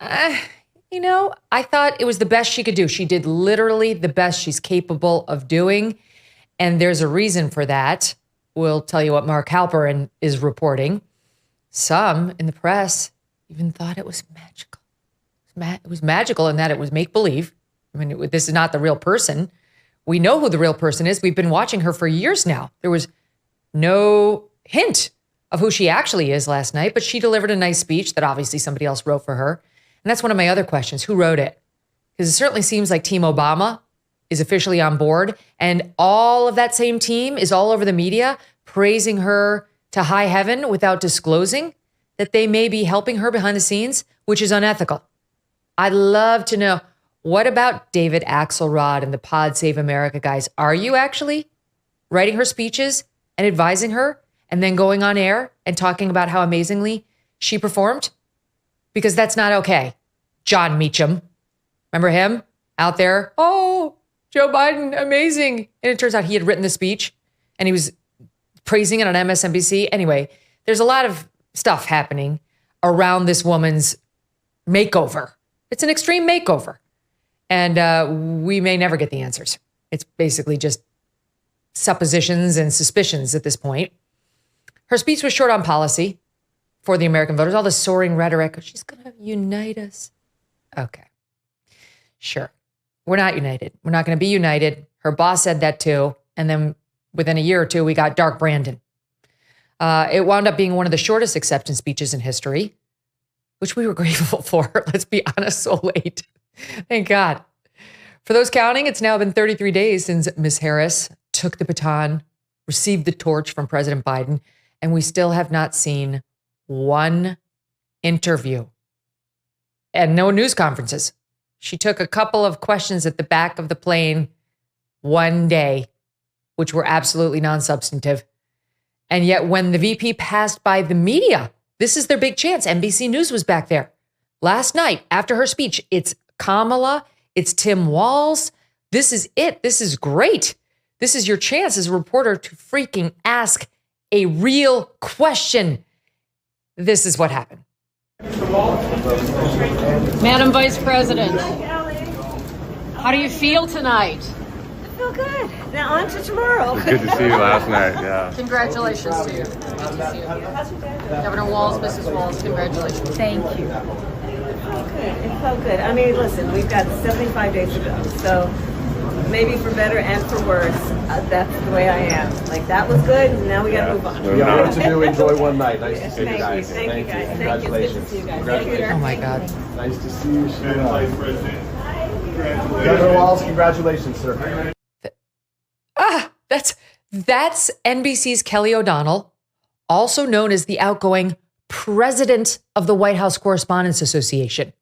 I thought it was the best she could do. She did literally the best she's capable of doing. And there's a reason for that. We'll tell you what Mark Halperin is reporting. Some in the press even thought it was magical. It was magical in that it was make-believe. I mean, this is not the real person. We know who the real person is. We've been watching her for years now. There was no hint of who she actually is last night, but she delivered a nice speech that obviously somebody else wrote for her. And that's one of my other questions. Who wrote it? Because it certainly seems like Team Obama is officially on board, and all of that same team is all over the media praising her to high heaven without disclosing that they may be helping her behind the scenes, which is unethical. I'd love to know, what about David Axelrod and the Pod Save America guys? Are you actually writing her speeches and advising her and then going on air and talking about how amazingly she performed? Because that's not okay. John Meacham, remember him out there? Oh, Joe Biden, amazing. And it turns out he had written the speech and he was praising it on MSNBC. Anyway, there's a lot of stuff happening around this woman's makeover. It's an extreme makeover. And we may never get the answers. It's basically just suppositions and suspicions at this point. Her speech was short on policy for the American voters. All the soaring rhetoric. She's going to unite us. Okay. Sure. We're not united. We're not going to be united. Her boss said that too. And then within a year or two, we got Dark Brandon. It wound up being one of the shortest acceptance speeches in history, which we were grateful for. Let's be honest, so late. Thank God. For those counting, it's now been 33 days since Ms. Harris took the baton, received the torch from President Biden, and we still have not seen one interview and no news conferences. She took a couple of questions at the back of the plane one day, which were absolutely non-substantive. And yet when the VP passed by the media, this is their big chance. NBC News was back there last night after her speech. It's Kamala, it's Tim Walz. This is it. This is great. This is your chance as a reporter to freaking ask a real question. This is what happened. Madam Vice President, how do you feel tonight? I feel good. Now on to tomorrow. Good to see you last night, yeah. Congratulations to you. Good to see you. Governor Walz, Mrs. Walz, congratulations. Thank you. It felt good. It felt good. I mean, listen, we've got 75 days to go. So maybe for better and for worse, that's the way I am. Like, that was good, and now we got to move on. We got work to do. Enjoy one night. Nice to see you Thank guys. you. Thank you, guys. Congratulations. Thank you. It's good to see you guys. Congratulations. Oh my God. Nice to see you. Governor Walz, congratulations, sir. That's NBC's Kelly O'Donnell, also known as the outgoing president of the White House Correspondents Association.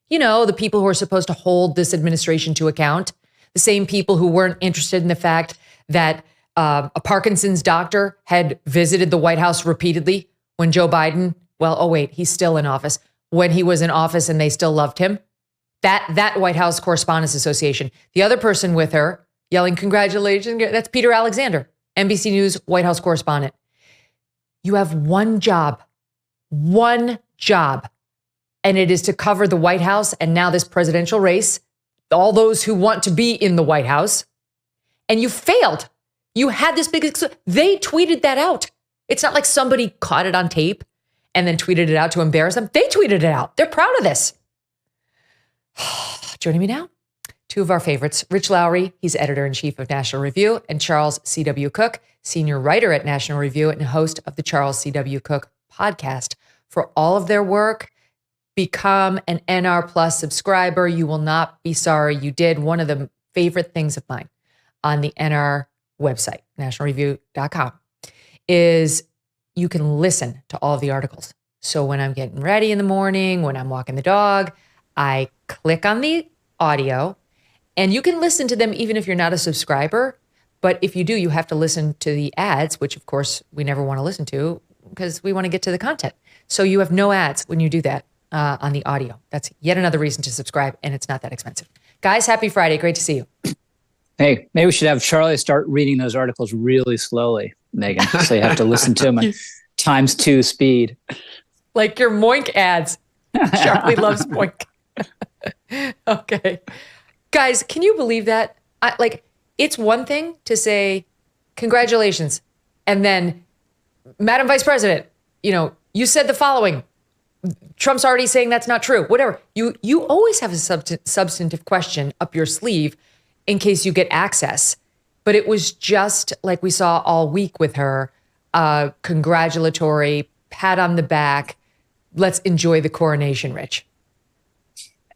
You know, the people who are supposed to hold this administration to account, the same people who weren't interested in the fact that a Parkinson's doctor had visited the White House repeatedly when Joe Biden, he's still in office, when he was in office and they still loved him. That White House Correspondents Association. The other person with her yelling, congratulations, that's Peter Alexander, NBC News White House correspondent. You have one job, and it is to cover the White House and now this presidential race, all those who want to be in the White House, and you failed. You had this big, they tweeted that out. It's not like somebody caught it on tape and then tweeted it out to embarrass them. They tweeted it out. They're proud of this. Joining me now, two of our favorites, Rich Lowry, he's editor-in-chief of National Review, and Charles C.W. Cooke, senior writer at National Review and host of the Charles C.W. Cooke podcast. For all of their work, become an NR Plus subscriber. You will not be sorry you did. One of the favorite things of mine on the NR website, nationalreview.com, is you can listen to all of the articles. So when I'm getting ready in the morning, when I'm walking the dog, I click on the audio, and you can listen to them even if you're not a subscriber. But if you do, you have to listen to the ads, which of course we never want to listen to because we want to get to the content. So you have no ads when you do that on the audio. That's yet another reason to subscribe, and it's not that expensive. Guys, happy Friday. Great to see you. Hey, maybe we should have Charlie start reading those articles really slowly, Megyn, so you have to listen to them at ×2 speed. Like your Moink ads. Charlie loves Moink. Okay. Guys, can you believe that? It's one thing to say, congratulations. And then, Madam Vice President, you said the following. Trump's already saying that's not true. Whatever. You always have a substantive question up your sleeve in case you get access. But it was just like we saw all week with her, congratulatory, pat on the back. Let's enjoy the coronation, Rich.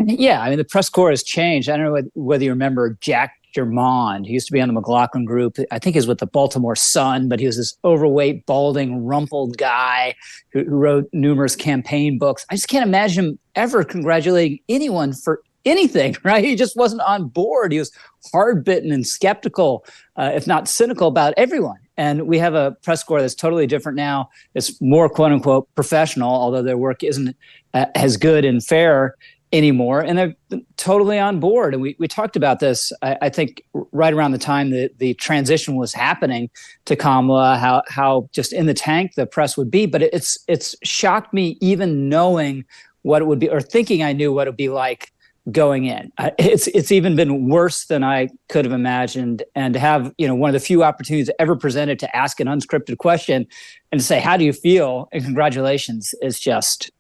Yeah, I mean, the press corps has changed. I don't know whether you remember Jack Germond. He used to be on the McLaughlin Group. I think he was with the Baltimore Sun, but he was this overweight, balding, rumpled guy who wrote numerous campaign books. I just can't imagine him ever congratulating anyone for anything, right? He just wasn't on board. He was hard-bitten and skeptical, if not cynical, about everyone. And we have a press corps that's totally different now. It's more, quote-unquote, professional, although their work isn't as good and fair anymore, and they're totally on board. And we talked about this, I think, right around the time that the transition was happening to Kamala, how just in the tank the press would be. But it's shocked me even knowing what it would be, or thinking I knew what it would be like going in. It's even been worse than I could have imagined. And to have one of the few opportunities ever presented to ask an unscripted question and to say, "How do you feel?" and congratulations it's just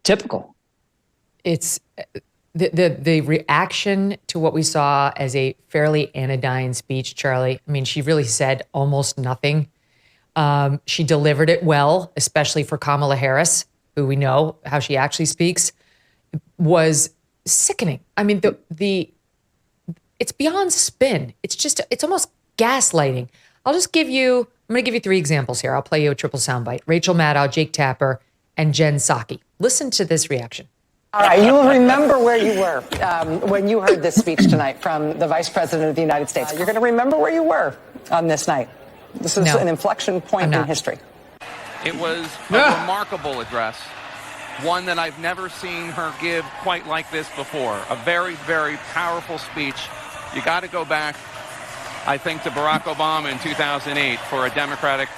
typical. It's the reaction to what we saw as a fairly anodyne speech, Charlie. I mean, she really said almost nothing. She delivered it well, especially for Kamala Harris, who we know how she actually speaks, was sickening. I mean, it's beyond spin. It's almost gaslighting. I'm going to give you 3 examples here. I'll play you a triple soundbite. Rachel Maddow, Jake Tapper, and Jen Psaki. Listen to this reaction. All right, you will remember where you were when you heard this speech tonight from the Vice President of the United States. You're going to remember where you were on this night. This is an inflection point in history. It was a remarkable address, one that I've never seen her give quite like this before. A very, very powerful speech. You got to go back, I think, to Barack Obama in 2008 for a Democratic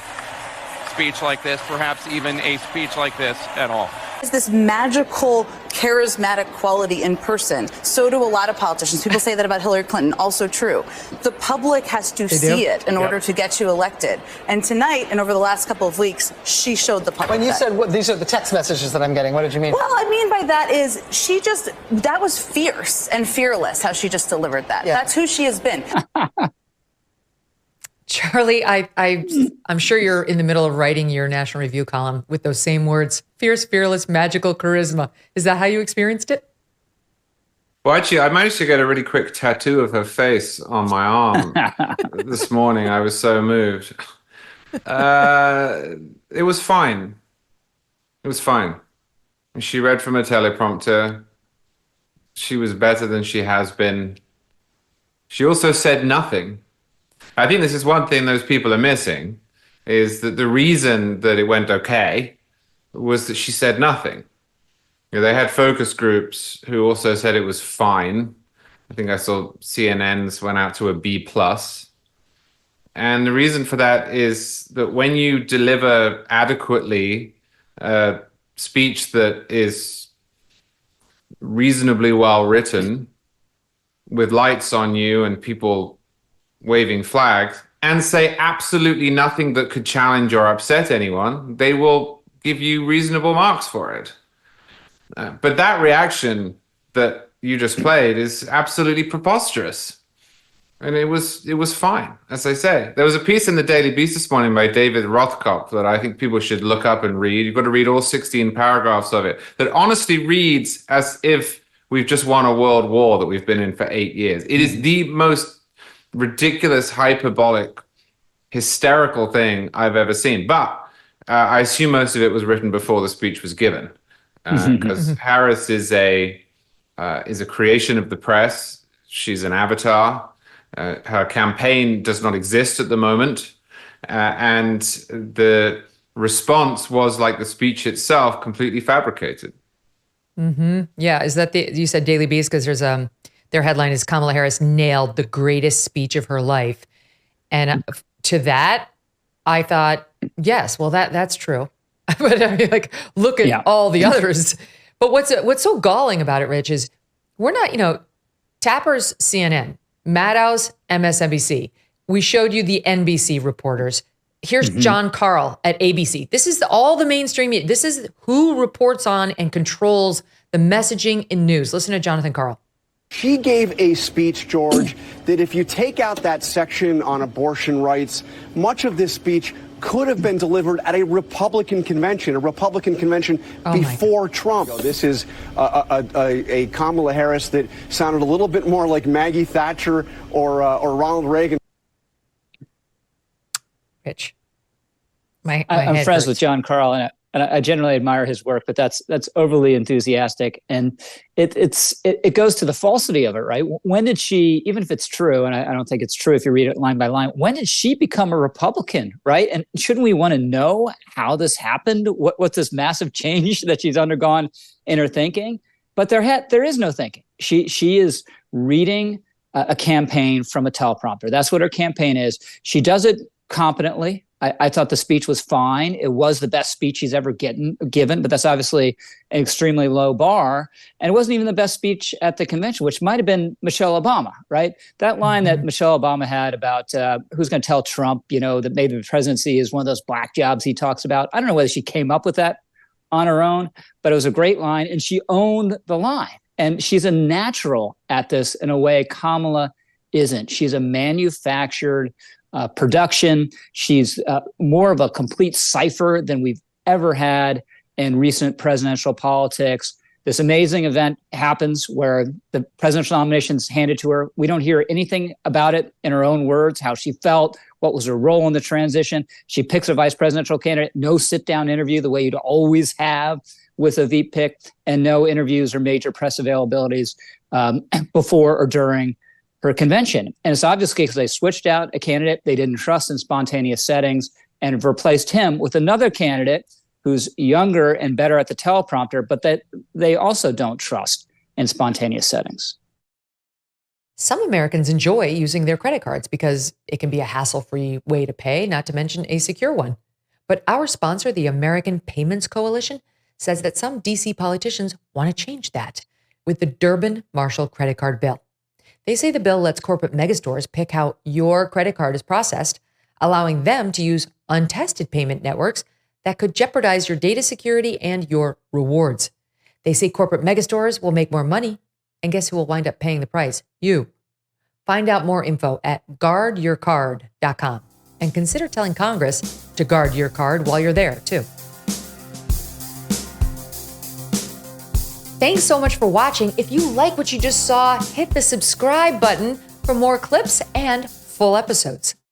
speech like this, perhaps even a speech like this at all. This magical, charismatic quality in person. So do a lot of politicians. People say that about Hillary Clinton. Also true. The public has to see it in order to get you elected. And tonight, and over the last couple of weeks, she showed the public. When you said these are the text messages that I'm getting, what did you mean? Well, I mean by that is that was fierce and fearless how she just delivered that. Yeah. That's who she has been. Charlie, I'm sure you're in the middle of writing your National Review column with those same words: fierce, fearless, magical charisma. Is that how you experienced it? Well, actually, I managed to get a really quick tattoo of her face on my arm this morning. I was so moved. It was fine. It was fine. She read from a teleprompter. She was better than she has been. She also said nothing. I think this is one thing those people are missing, is that the reason that it went okay was that she said nothing. They had focus groups who also said it was fine. I think I saw CNN's went out to a B+. And the reason for that is that when you deliver adequately a speech that is reasonably well written, with lights on you and people waving flags, and say absolutely nothing that could challenge or upset anyone, they will give you reasonable marks for it. But that reaction that you just played is absolutely preposterous. And it was fine, as I say. There was a piece in the Daily Beast this morning by David Rothkopf that I think people should look up and read. You've got to read all 16 paragraphs of it. That honestly reads as if we've just won a world war that we've been in for 8 years. It is the most ridiculous, hyperbolic, hysterical thing I've ever seen. But I assume most of it was written before the speech was given, because Harris is a creation of the press. She's an avatar. Her campaign does not exist at the moment, and the response was, like the speech itself, completely fabricated. Mm-hmm. Yeah, is that you said Daily Beast because there's their headline is Kamala Harris nailed the greatest speech of her life. And to that, I thought, yes, well, that's true. But I mean, look at all the others. But what's so galling about it, Rich, is we're not, Tapper's CNN, Maddow's MSNBC. We showed you the NBC reporters. Here's John Carl at ABC. This is all the mainstream media. This is who reports on and controls the messaging in news. Listen to Jonathan Carl. She gave a speech, George, that if you take out that section on abortion rights, much of this speech could have been delivered at a Republican convention before Trump. This is a Kamala Harris that sounded a little bit more like Maggie Thatcher or Ronald Reagan. Rich, I'm friends with John Carl, and I generally admire his work, but that's overly enthusiastic, and it goes to the falsity of it, right? When did she, even if it's true, and I don't think it's true if you read it line by line, when did she become a Republican, right? And shouldn't we want to know how this happened? What's this massive change that she's undergone in her thinking? But there is no thinking. She is reading a campaign from a teleprompter. That's what her campaign is. She does it competently. I thought the speech was fine. It was the best speech she's ever given, but that's obviously an extremely low bar. And it wasn't even the best speech at the convention, which might have been Michelle Obama, right? That line that Michelle Obama had about who's going to tell Trump, that maybe the presidency is one of those black jobs he talks about. I don't know whether she came up with that on her own, but it was a great line, and she owned the line. And she's a natural at this in a way Kamala isn't. She's a manufactured production. She's more of a complete cipher than we've ever had in recent presidential politics. This amazing event happens where the presidential nomination is handed to her. We don't hear anything about it in her own words, how she felt, what was her role in the transition. She picks a vice presidential candidate, no sit-down interview the way you'd always have with a VP pick, and no interviews or major press availabilities before or during her convention. And it's obviously because they switched out a candidate they didn't trust in spontaneous settings and have replaced him with another candidate who's younger and better at the teleprompter, but that they also don't trust in spontaneous settings. Some Americans enjoy using their credit cards because it can be a hassle-free way to pay, not to mention a secure one. But our sponsor, the American Payments Coalition, says that some DC politicians want to change that with the Durbin-Marshall credit card bill. They say the bill lets corporate megastores pick how your credit card is processed, allowing them to use untested payment networks that could jeopardize your data security and your rewards. They say corporate megastores will make more money, and guess who will wind up paying the price? You. Find out more info at guardyourcard.com, and consider telling Congress to guard your card while you're there, too. Thanks so much for watching. If you like what you just saw, hit the subscribe button for more clips and full episodes.